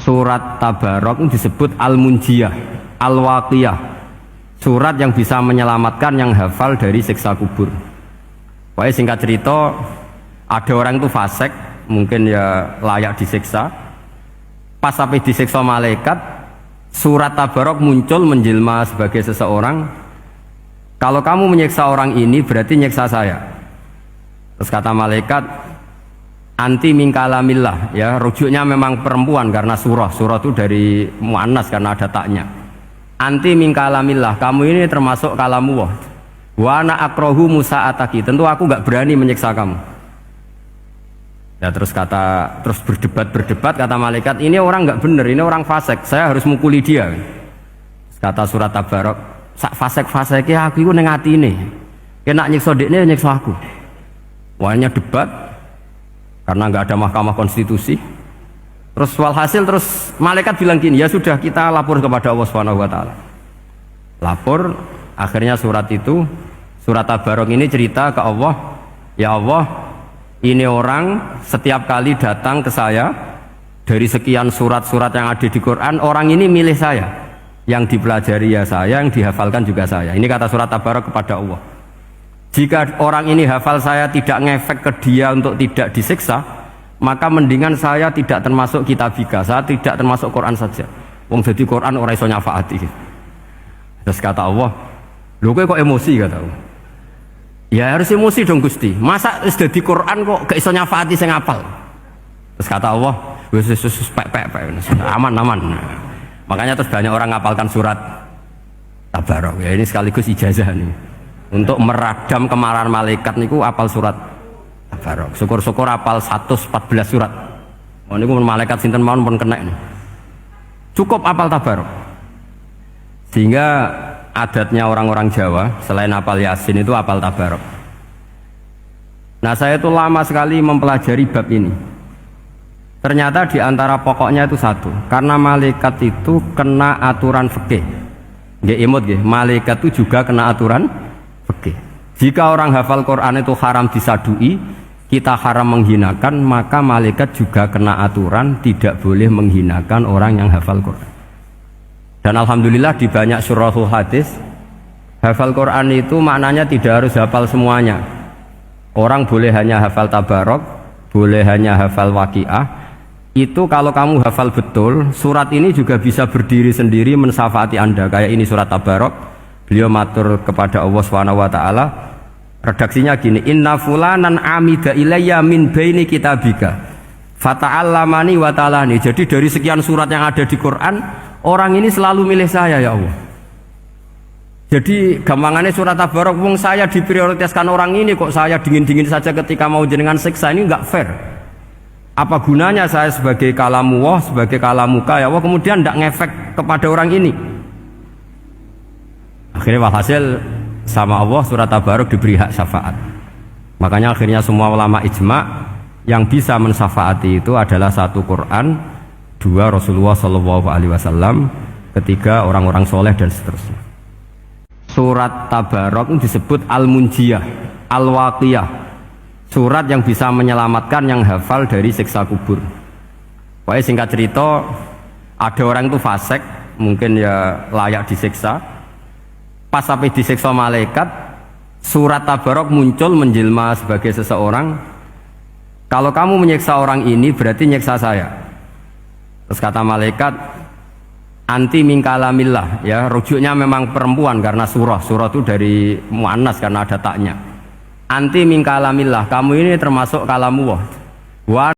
Surat Tabarok disebut Al-Munjiyah, Al-Waqiyah, surat yang bisa menyelamatkan yang hafal dari siksa kubur. Pokoknya singkat cerita, ada orang itu fasik, mungkin ya layak disiksa. Pas sampai disiksa malaikat, surat Tabarok muncul menjelma sebagai seseorang. Kalau kamu menyiksa orang ini berarti nyiksa saya. Terus kata malaikat, anti min kalamillah, ya rujuknya memang perempuan karena surah itu dari muannas karena ada taknya. Anti min kalamillah, kamu ini termasuk kalamullah. Wa ana akrahu musa'ataki, tentu aku nggak berani menyiksa kamu. Ya terus berdebat kata malaikat, ini orang nggak benar, ini orang fasik, saya harus mukuli dia. Kata surat Tabarok, sak fasik-fasiknya aku itu neng atine, kena nyiksa dekne nyiksa aku. Wahnya debat karena nggak ada mahkamah konstitusi. Terus walhasil terus malaikat bilang gini, ya sudah kita lapor kepada Allah Subhanahu wa taala. Lapor, akhirnya surat Tabarok ini cerita ke Allah, ya Allah, ini orang setiap kali datang ke saya dari sekian surat-surat yang ada di Quran, orang ini milih saya, yang dipelajari ya saya, yang dihafalkan juga saya. Ini kata surat Tabarok kepada Allah. Jika orang ini hafal saya tidak ngefek ke dia untuk tidak disiksa, maka mendingan saya tidak termasuk kitabika, saya tidak termasuk Quran saja. Wong jadi Quran orang iso nyafaati. Terus kata Allah, lho kowe kok emosi, kata Allah. Ya harus emosi dong Gusti. Masa wis dadi Quran kok gak iso nyafaati sing hafal. Terus kata Allah, wis pek aman. Makanya terus banyak orang ngapalkan surat Tabarok. Ya ini sekaligus ijazah nih. Untuk meradam kemarahan malaikat niku apal surat Tabarok. Syukur-syukur apal 114 surat. Oh niku malaikat sinten mawon pun kena ini. Cukup apal Tabarok. Sehingga adatnya orang-orang Jawa selain apal Yasin itu apal Tabarok. Nah, saya itu lama sekali mempelajari bab ini. Ternyata di antara pokoknya itu satu, karena malaikat itu kena aturan fikih. Nggih imut nggih, malaikat itu juga kena aturan fikih. Jika orang hafal Quran itu haram disadui, kita haram menghinakan, maka malaikat juga kena aturan tidak boleh menghinakan orang yang hafal Quran. Dan alhamdulillah di banyak surahul hadis, hafal Quran itu maknanya tidak harus hafal semuanya. Orang boleh hanya hafal Tabarok, boleh hanya hafal Waqiah. Itu kalau kamu hafal betul, surat ini juga bisa berdiri sendiri mensyafaati Anda. Kayak ini surat Tabarok. Beliau matur kepada Allah Subhanahu wa taala, redaksinya gini, inna fulanan amida ilayya min baini kitabika fata'allamani wa ta'alani. Jadi dari sekian surat yang ada di Quran, orang ini selalu milih saya ya Allah. Jadi gampangannya surat Tabarok, wong saya diprioritaskan orang ini, kok saya dingin-dingin saja ketika mau jenengan siksa, ini enggak fair. Apa gunanya saya sebagai kalamullah, sebagai kalamuka ya Allah, kemudian enggak ngefek kepada orang ini. Akhirnya walhasil sama Allah surat Tabarok diberi hak syafaat. Makanya akhirnya semua ulama ijma yang bisa mensyafaati itu adalah satu Quran, dua Rasulullah SAW, ketiga orang-orang soleh dan seterusnya. Surat Tabarok disebut Al-Munjiyah, Al-Waqiyah, surat yang bisa menyelamatkan yang hafal dari siksa kubur. Pokoknya singkat cerita, ada orang itu fasik, mungkin ya layak disiksa. Pas sampai disiksa malaikat, surat Tabarok muncul menjelma sebagai seseorang. Kalau kamu menyiksa orang ini berarti nyiksa saya. Terus kata malaikat, anti min kalamillah, ya rujuknya memang perempuan karena surah itu dari muannas karena ada taknya. Anti min kalamillah, kamu ini termasuk kalamullah. Wa